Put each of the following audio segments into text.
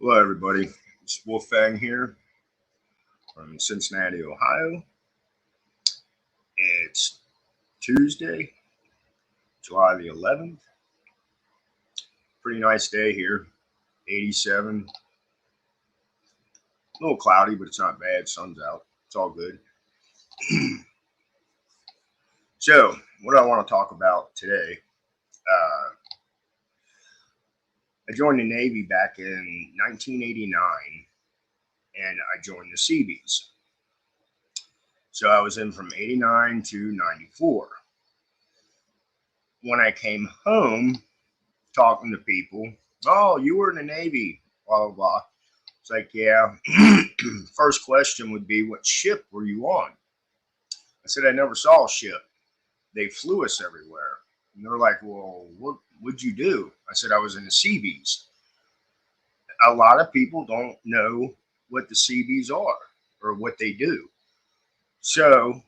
Hello, everybody. It's Wolfgang here from Cincinnati, Ohio. It's Tuesday, July the 11th. Pretty nice day here. 87. A little cloudy, but it's not bad. Sun's out. It's all good. So, what I want to talk about today, I joined the Navy back in 1989, and I joined the SeaBees. So I was in from 89 to 94. When I came home, talking to people, oh, you were in the Navy, blah, blah, blah. It's like, yeah. First question would be, what ship were you on? I said, I never saw a ship. They flew us everywhere. And they're like, well, what would you do? I said, I was in the SeaBees. A lot of people don't know what the SeaBees are or what they do. So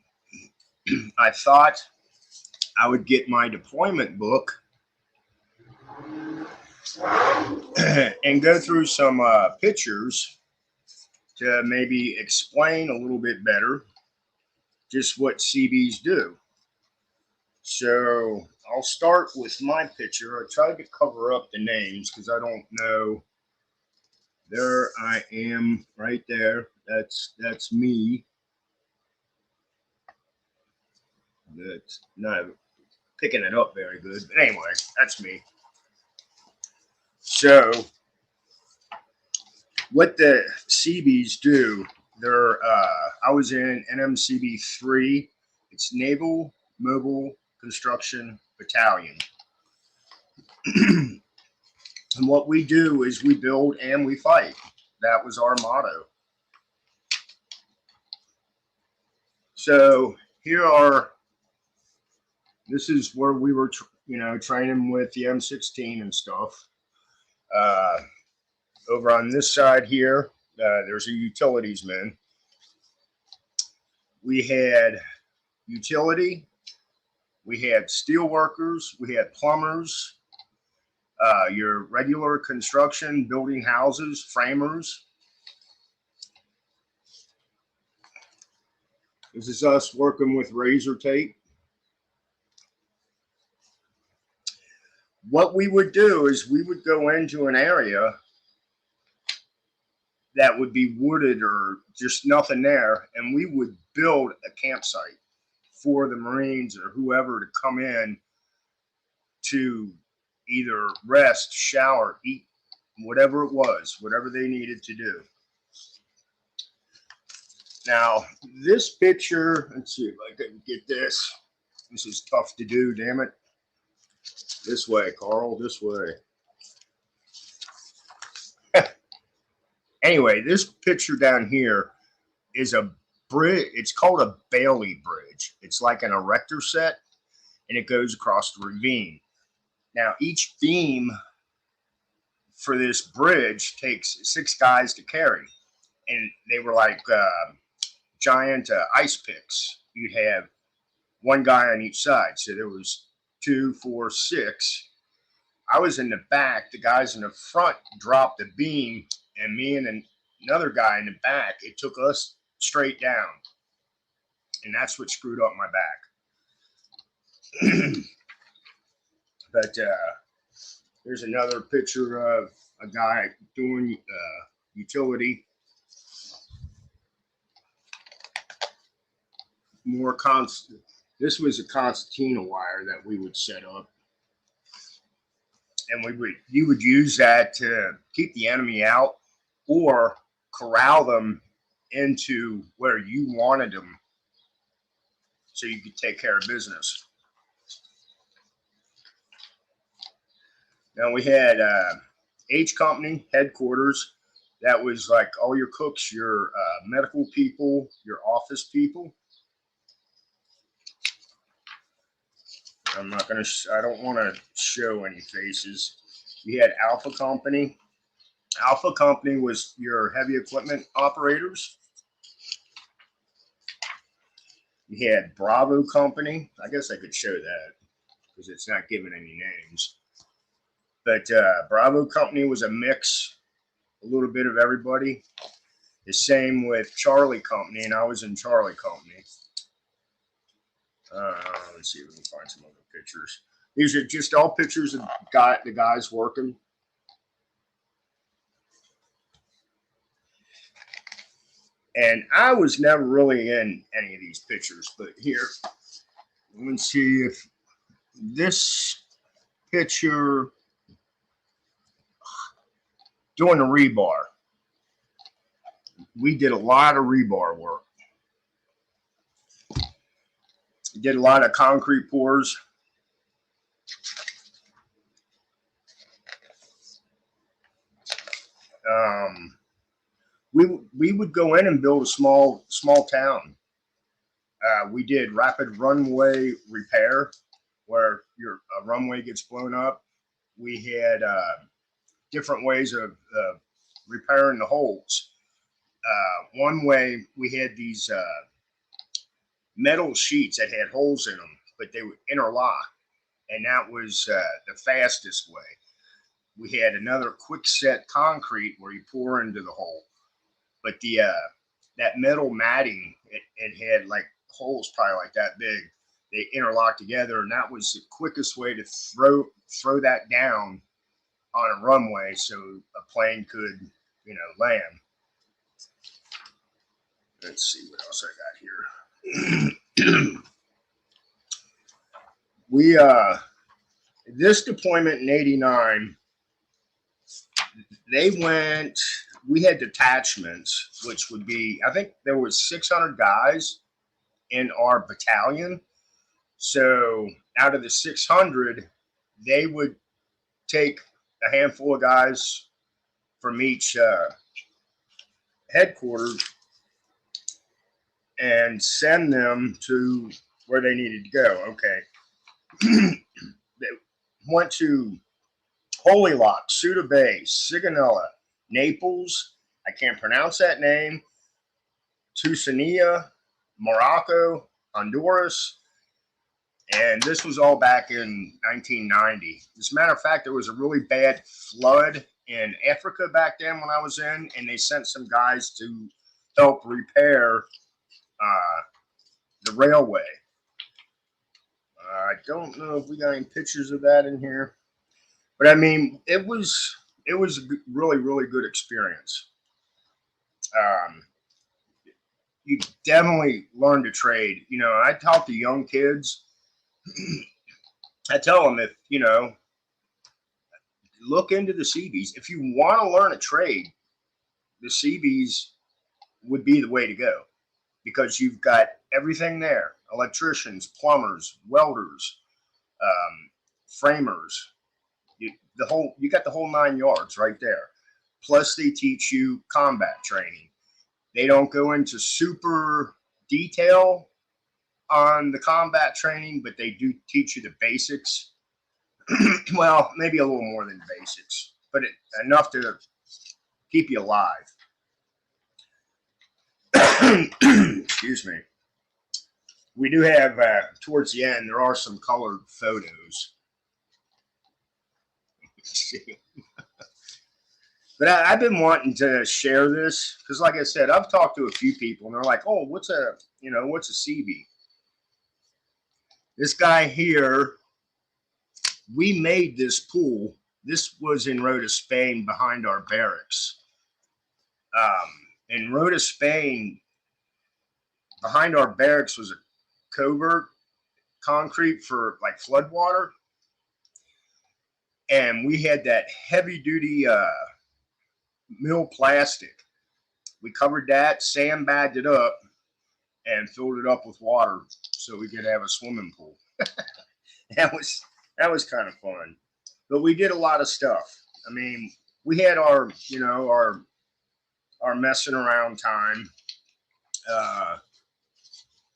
I thought I would get my deployment book and go through some pictures to maybe explain a little bit better just what SeaBees do. So I'll start with my picture. I tried to cover up the names because I don't know. There I am right there. That's me. That's not picking it up very good. But anyway, that's me. So what the SeaBees do, I was in NMCB 3. It's Naval Mobile Construction Battalion. And what we do is we build and we fight. That was our motto. So this is where we were, training with the M16 and stuff. Over on this side here, there's a utilities man. We had utility, we had steel workers, we had plumbers, your regular construction, building houses, framers. This is us working with razor tape. What we would do is we would go into an area that would be wooded or just nothing there, and we would build a campsite for the Marines or whoever to come in to either rest, shower, eat, whatever it was, whatever they needed to do. Now, this picture, let's see if I can get this. This is tough to do, damn it. This way, Carl, this way. Anyway, this picture down here is a bridge. It's called a Bailey Bridge. It's like an erector set, and it goes across the ravine. Now, each beam for this bridge takes 6 guys to carry, and they were like giant ice picks. You'd have 1 guy on each side, so there was 2, 4, 6. I was in the back. The guys in the front dropped the beam, and me and another guy in the back, it took us straight down, and that's what screwed up my back. But there's another picture of a guy doing utility. More constant. This was a concertina wire that we would set up, and you would use that to keep the enemy out or corral them into where you wanted them so you could take care of business. Now we had H Company headquarters. That was like all your cooks, your medical people, your office people. I don't want to show any faces. We had Alpha Company. Alpha Company was your heavy equipment operators. You had Bravo Company. I guess I could show that because it's not giving any names. But Bravo Company was a mix a little bit of everybody. The same with Charlie Company, and I was in Charlie Company. Let's see if we can find some other pictures. These are just all pictures of the guys working. And I was never really in any of these pictures, but here, let's see if this picture doing the rebar. We did a lot of rebar work. Did a lot of concrete pours. We would go in and build a small town. We did rapid runway repair, where your runway gets blown up. We had different ways of repairing the holes. One way, we had these metal sheets that had holes in them, but they would interlock, and that was the fastest way. We had another quick set concrete where you pour into the hole, but that metal matting, it had like holes probably like that big. They interlocked together, and that was the quickest way to throw that down on a runway so a plane could, land. Let's see what else I got here. We this deployment in '89, we had detachments, which would be, I think there was 600 guys in our battalion. So out of the 600, they would take a handful of guys from each headquarters and send them to where they needed to go. Okay. They went to Holy Lock, Suda Bay, Sigonella, Naples, I can't pronounce that name, Tucania, Morocco, Honduras, and this was all back in 1990. As a matter of fact, there was a really bad flood in Africa back then when I was in, and they sent some guys to help repair the railway. I don't know if we got any pictures of that in here, but I mean, it was a really, really good experience. You definitely learn to trade. I talk to young kids. I tell them, if look into the SeaBees. If you want to learn a trade, the SeaBees would be the way to go, because you've got everything there: electricians, plumbers, welders, framers. You got the whole 9 yards right there. Plus, they teach you combat training. They don't go into super detail on the combat training, but they do teach you the basics. Well, maybe a little more than basics, but enough to keep you alive. Excuse me. We do have, towards the end, there are some colored photos. But I've been wanting to share this because, like I said, I've talked to a few people, and they're like, "Oh, what's a SeaBee?" This guy here, we made this pool. This was in Rota, Spain, behind our barracks. In Rota, Spain, behind our barracks was a covert concrete for like flood water, and we had that heavy duty mill plastic. We covered that, sandbagged it up, and filled it up with water so we could have a swimming pool. That was kind of fun. But we did a lot of stuff. I mean, we had our messing around time.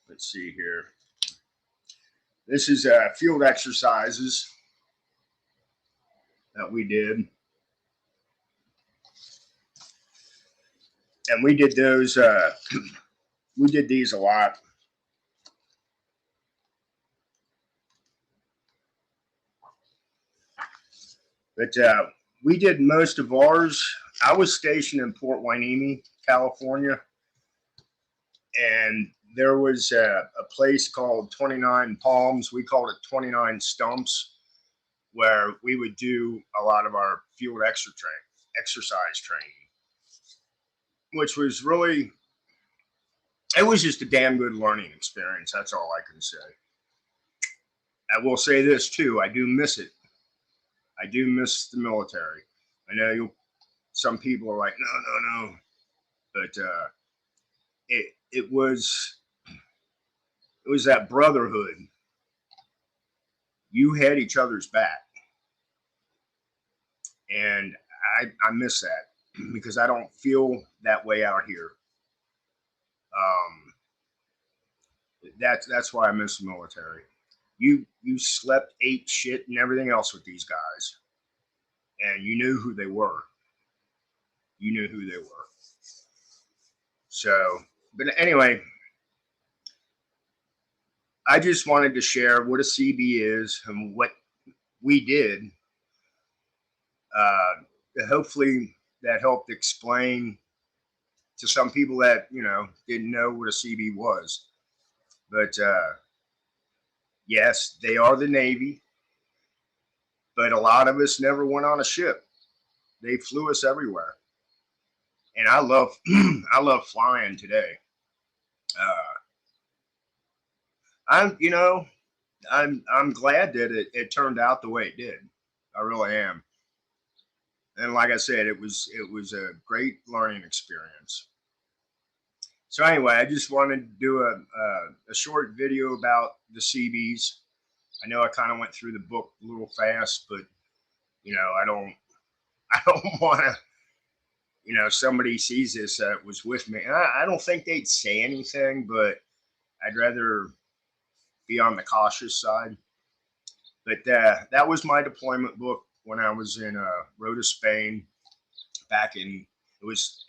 Let's see here. This is field exercises that we did. And we did those, we did these a lot. But we did most of ours I was stationed in Port Hueneme, California, and there was a place called 29 Palms. We called it 29 Stumps, where we would do a lot of our field exercise training, which was really, it was just a damn good learning experience. That's all I can say. I will say this too. I do miss it. I do miss the military. I know some people are like, no, but it was that brotherhood. You had each other's back, and I miss that because I don't feel that way out here. That's why I miss the military. You slept, ate shit, and everything else with these guys, and you knew who they were. You knew who they were. So, but anyway, I just wanted to share what a SeaBee is and what we did. Hopefully, that helped explain to some people that didn't know what a SeaBee was. But yes, they are the Navy, but a lot of us never went on a ship. They flew us everywhere, and I love I love flying today. I'm glad that it turned out the way it did. I really am. And like I said, it was a great learning experience. So anyway, I just wanted to do a short video about the SeaBees. I know I kind of went through the book a little fast, but I don't want to. Somebody sees this that was with me. I don't think they'd say anything, but I'd rather be on the cautious side. But that was my deployment book when I was in Rota, Spain, back in, it was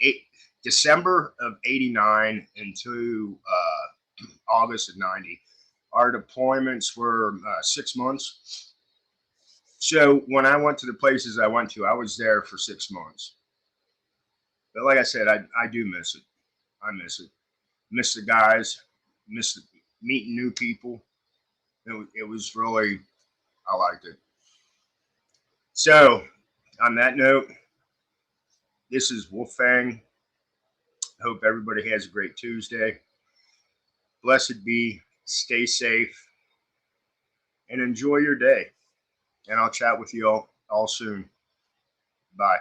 December of '89 into August of '90. Our deployments were 6 months. So when I went to the places I went to, I was there for 6 months. But like I said, I do miss it. I miss it. Miss the guys. Miss meeting new people. It was really, I liked it. So on that note, this is Wolfang. Hope everybody has a great Tuesday. Blessed be. Stay safe. And enjoy your day. And I'll chat with you all soon. Bye.